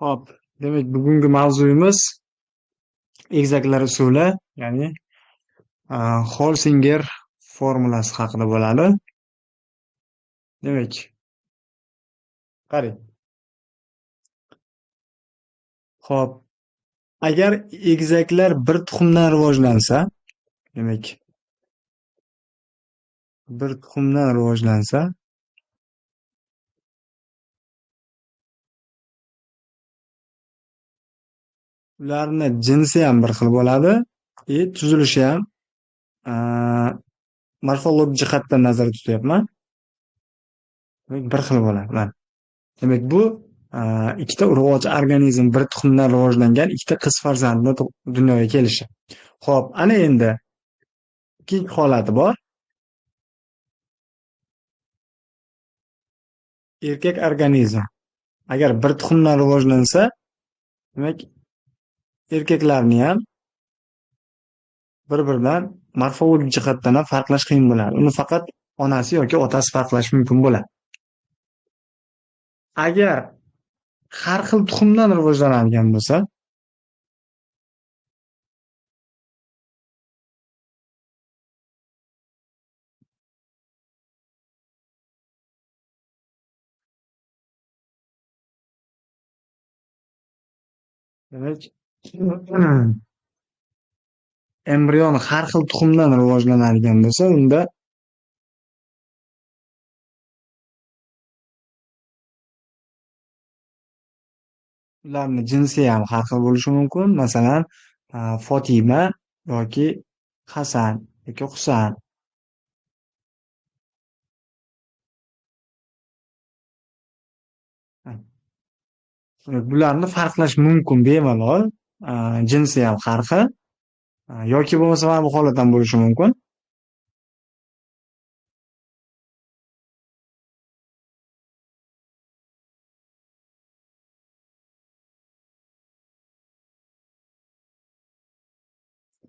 Hop, demak bugungi mavzuyimiz egizaklar usuli, ya'ni Holsinger formulasi haqida bo'ladi. Demak, qarang. Hop, agar egizaklar bir tuxumdan rivojlansa, demak, bir tuxumdan rivojlansa, ularni jinsi ham bir xil bo'ladi, tuzilishi ham morfologik jihatdan nazarda tutyapman. Demak, bir xil bo'ladi. Mana. Demak, bu ikkita urug'chi organizm bir tuxumdan rivojlangan ikkita qiz farzandni dunyoga kelishi. Xo'p, ana endi ikkinchi holati bor. Erkak organizm agar bir tuxumdan rivojlansa, demak, erkaklarni ham bir-biridan morfologik jihatdan ham farqlash qiyin bo'ladi. Uni faqat onasi yoki otasi farqlashi mumkin bo'ladi. Agar har xil tuxumdan rivojlanadigan bo'lsa, demak, embrion har xil tuxumdan rivojlanadigan bo'lsa, unda ularni jinsi ham har xil bo'lishi mumkin. Masalan, Fotima yoki Hasan yoki Husan. Bularni farqlash mumkin bemalol. Jinsi ham har xil. Yoki bo'lmasa mana bu holat ham bo'lishi mumkin.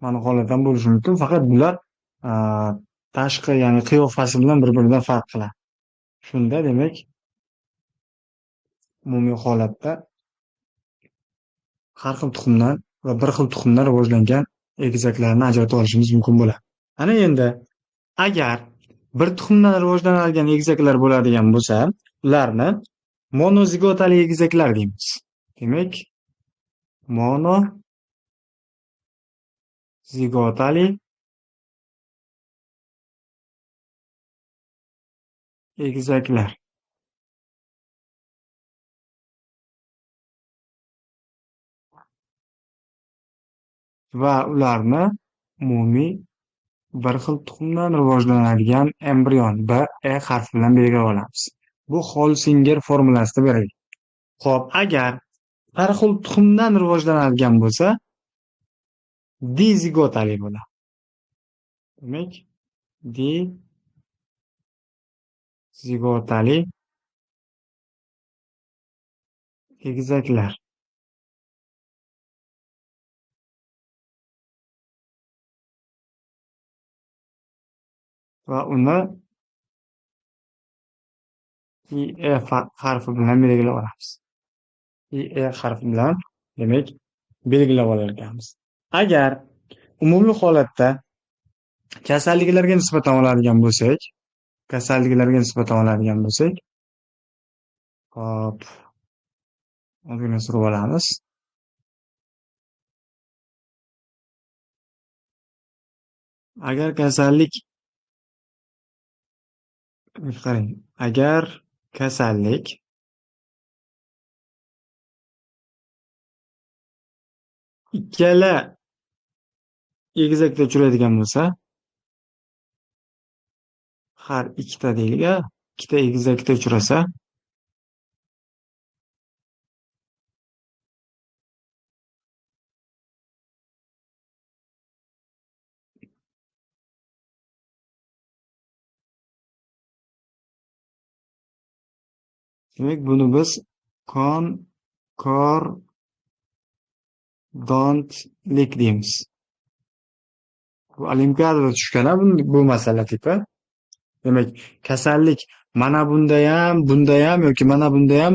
Mana bu holat ham bo'lishi mumkin. Faqat bular tashqi, ya'ni qiyofasi bilan bir-biridan farq qiladi. Shunda demak, umumiy holatda har xil tuxumdan va bir xil tuxumdan rivojlangan egizaklarni ajratib olishimiz mumkin bo'ladi. Ana endi agar bir tuxumdan rivojlanadigan egizaklar bo'ladigan bo'lsa, ularni monozigotali egizaklar deymiz. Demak, monozigotali egizaklar. Va ularni umumiy bir xil tuxumdan rivojlanadigan embrion E harfi bilan belgilab olamiz. Bu Holsinger formulasida berilgan. Xo'p, agar har xil tuxumdan rivojlanadigan bo'lsa, dizigotali bo'ladi. Demak, dizigotali egizaklar. Va uni E harfi bilan belgilab olamiz. E harfi bilan demak belgilab olar ekanmiz. Agar umumiy holatda kasalliklarga nisbatan oladigan bo'lsak, hop, ozgina surib olamiz. Agar kasallik ikkala egizakda uchraydigan bo'lsa, har ikkita deylik, ikkita egizakda uchrasa, demak buni biz konkordantlik deymiz. Bu olimpiadada tushgan bu masala tipi. Demak, kasallik mana bunda ham yoki mana bunda ham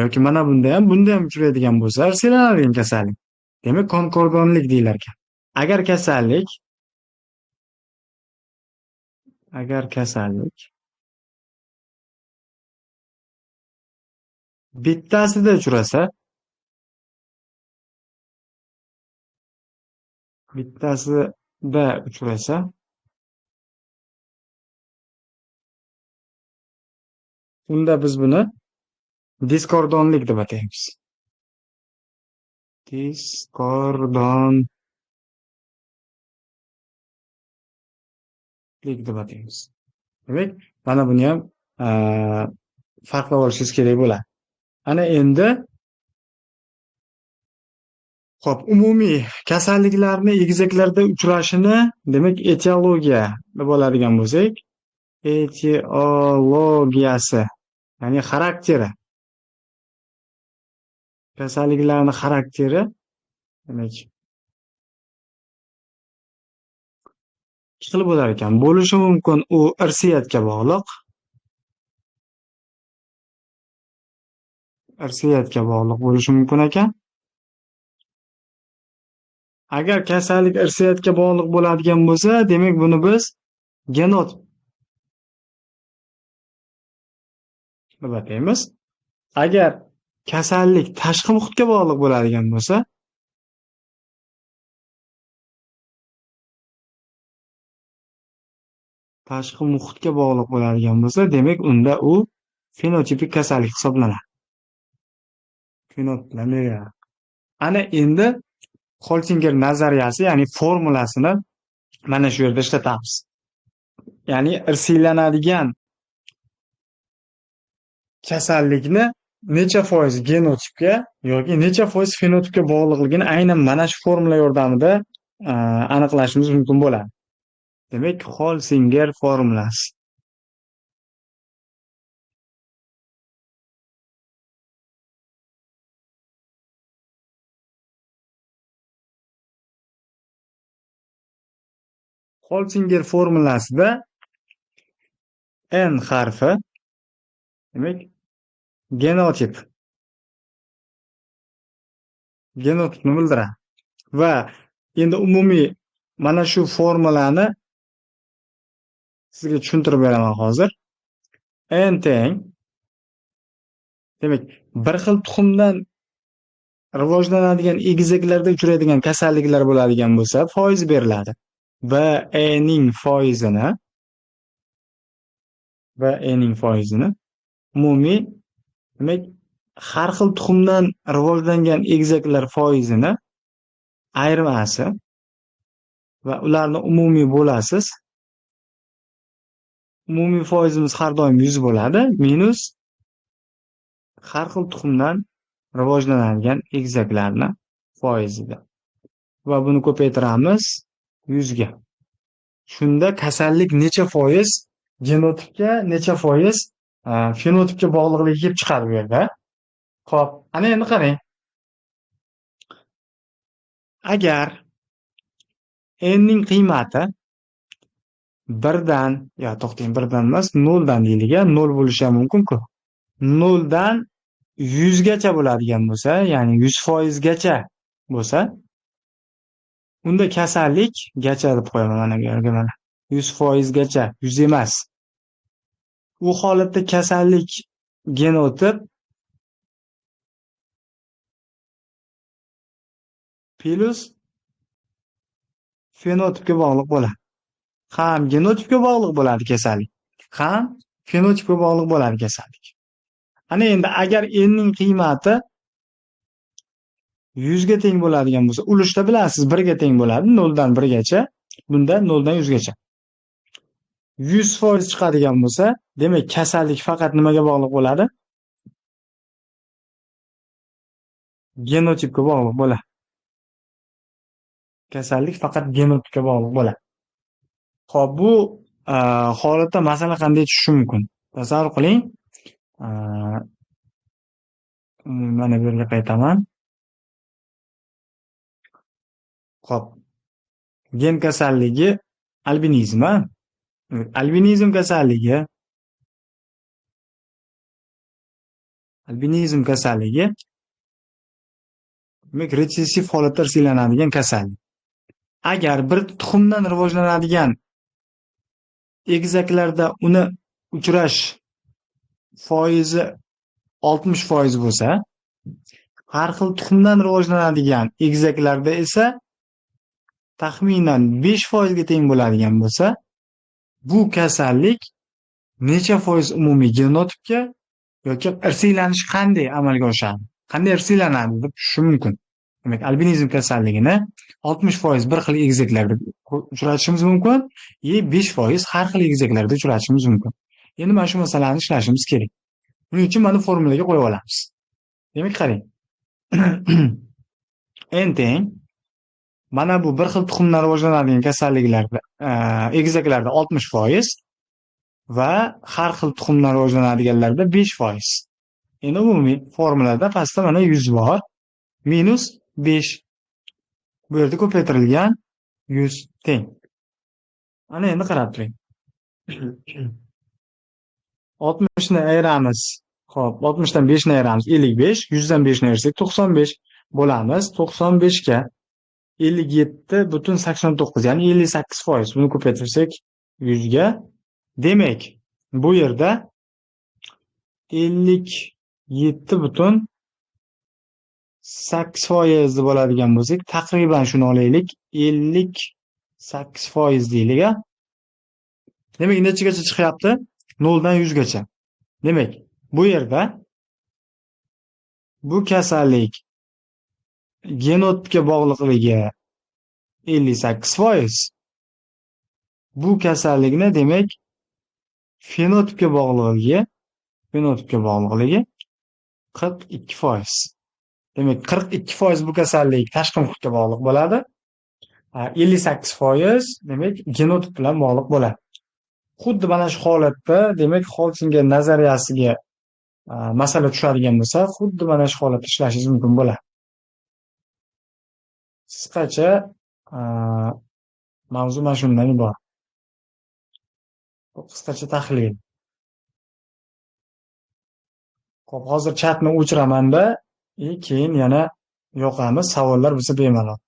yoki mana bunda ham uchraydigan bo'lsa, irsilanadigan kasallik. Demak, konkordonlik deyilar ekan. Agar kasallik agar kasallik bittasida uchrasa, bittasida uchrasa, unda biz buni diskordonlik deb ataymiz. Diskordonlik deb ataymiz. Demak, mana buni ham farqlab olishingiz kerak bo'ladi. Ana endi xo'p, umumiy kasalliklarni egizaklarda uchrashini, demak, etiologiya deb oladigan bo'lsak, etiologiyasi, ya'ni xarakteri. Kasalliklarning xarakteri, demak, ikki xil bo'lar ekan. Bo'lishi mumkin u irsiyatga bog'liq. Irsiyatga bog'liq bo'lishi mumkin ekan. Agar kasallik irsiyatga bog'liq bo'ladigan bo'lsa, demak buni biz genotip deb ataymiz. Agar kasallik tashqi muhitga bog'liq bo'ladigan bo'lsa, demak unda u fenotipik kasallik hisoblanadi. Fenotiplameriya. Ana endi Holsinger nazariyasi, ya'ni formulasini mana shu yerda ishlatamiz. Ya'ni irsiylanadigan kasallikni necha foiz genotipga yoki necha foiz fenotipga bog'liqligini aynan mana shu formula yordamida aniqlashimiz mumkin bo'ladi. Demak, Holsinger formulasi. Holsinger formulasida N harfi, demak, genotipni bildiradi. Va endi umumiy mana shu formulani sizga tushuntirib beraman hozir. N teng, demak, bir xil tuxumdan rivojlanadigan egizaklarda uchraydigan kasalliklar bo'ladigan bo'lsa, foiz beriladi. Va ning foizini umumiy, demak, har xil tuxumdan rivojlangan egizaklar foizini ayirmasi va ularni umumiy bo'lasiz. Umumiy foizimiz har doim 100 bo'ladi, minus har xil tuxumdan rivojlanadigan egizaklarni foizida. Va buni ko'paytiramiz 100 ga. Shunda kasallik necha foiz genotipga, necha foiz fenotipga bog'liqligi kelib chiqadi bu yerda. Xo'p, ana endi qarang. Agar n ning qiymati 1 dan, to'xtang, 1 dan emas, 0 dan deylik, 0 bo'lishi ham mumkin-ku. 0 dan 100 gacha bo'ladigan bo'lsa, ya'ni 100% gacha bo'lsa, unda kasallik gacha deb qo'yaman mana bu yerga mana. 100% gacha, 100 emas. U holatda kasallik genotip plus fenotipga bog'liq bo'ladi. Ham genotipga bog'liq bo'ladi kasallik, ham fenotipga bog'liq bo'ladi kasallik. Ana endi agar n ning qiymati 100 ga teng bo'ladigan bo'lsa, ulushda bilasiz 1 ga teng bo'ladi, 0 dan 1 gacha, bunda 0 dan 100 gacha. 100% chiqadigan bo'lsa, demak kasallik faqat nimaga bog'liq bo'ladi? Genotipga bog'liq bo'ladi. Kasallik faqat genotipga bog'liq bo'ladi. Xo'p, bu holatda masala qanday tushishi mumkin? Tasavvur qiling. Mana bu yerga qaytaman. Xo'p. Gen kasalligi albinizm. Albinizm kasalligi Albinizm kasalligi demak retsessiv holatda siylanadigan kasallik. Agar bir tuxumdan rivojlanadigan egizaklarda uni uchrash foizi 60% bo'lsa, har xil tuxumdan rivojlanadigan egizaklarda esa taxminan 5% ga teng bo'ladigan bo'lsa, bu kasallik necha foiz umumiy genotipga yoki irsiylanish qanday amalga oshadi, qanday irsiylanadi deb tushish mumkin. Demak, albinizm kasalligini 60% bir xil egizaklarda uchratishimiz mumkin, 5% har xil egizaklarda uchratishimiz mumkin. Endi mana shu masalani ishlashimiz kerak. Buning uchun mana formulaga qo'yib olamiz. Demak, qarang. n teng mana bu bir xil tuxumdan rivojlanadigan kasalliklarda egizaklarda 60% va har xil tuxumdan rivojlanadiganlarda 5%. Endi umumiy formulada pastda mana 100 bor minus 5. Bu yerda ko'paytirilgan 100 teng. Ana endi qarab turing. 60 ni ayiramiz. Xo'p, 60 dan 5 ni ayiramiz 55, 100 dan 5 ni ayirsak 95 bo'lamiz. 95 ga 57,89 ya'ni 58%. Buni ko'paytirsak 100 ga. Demak, bu yerda 57,8% deb oladigan bo'lsak, taqriban shuni olaylik. 58% deylik. Demak, nechigacha chiqyapti? 0 dan 100 gacha. Demak, bu yerda bu kasallik genotipga bog'liqligi 58%. Bu kasallikni demak fenotipga bog'liqligi 42%. Demak, 42% bu kasallik tashqi muhitga bog'liq bo'ladi. 58% demak genotip bilan bog'liq bo'ladi. Xuddi mana shu holatda, demak, Holsinger nazariyasiga masala tushadigan bo'lsa, xuddi mana shu holatda ishlashingiz mumkin bo'ladi. Qisqacha mavzu mana shundan iborat. Bu qisqacha tahlil. Xo'p, hozir chatni o'chiraman-da, keyin yana yoqamiz. Savollar bo'lsa bemalol.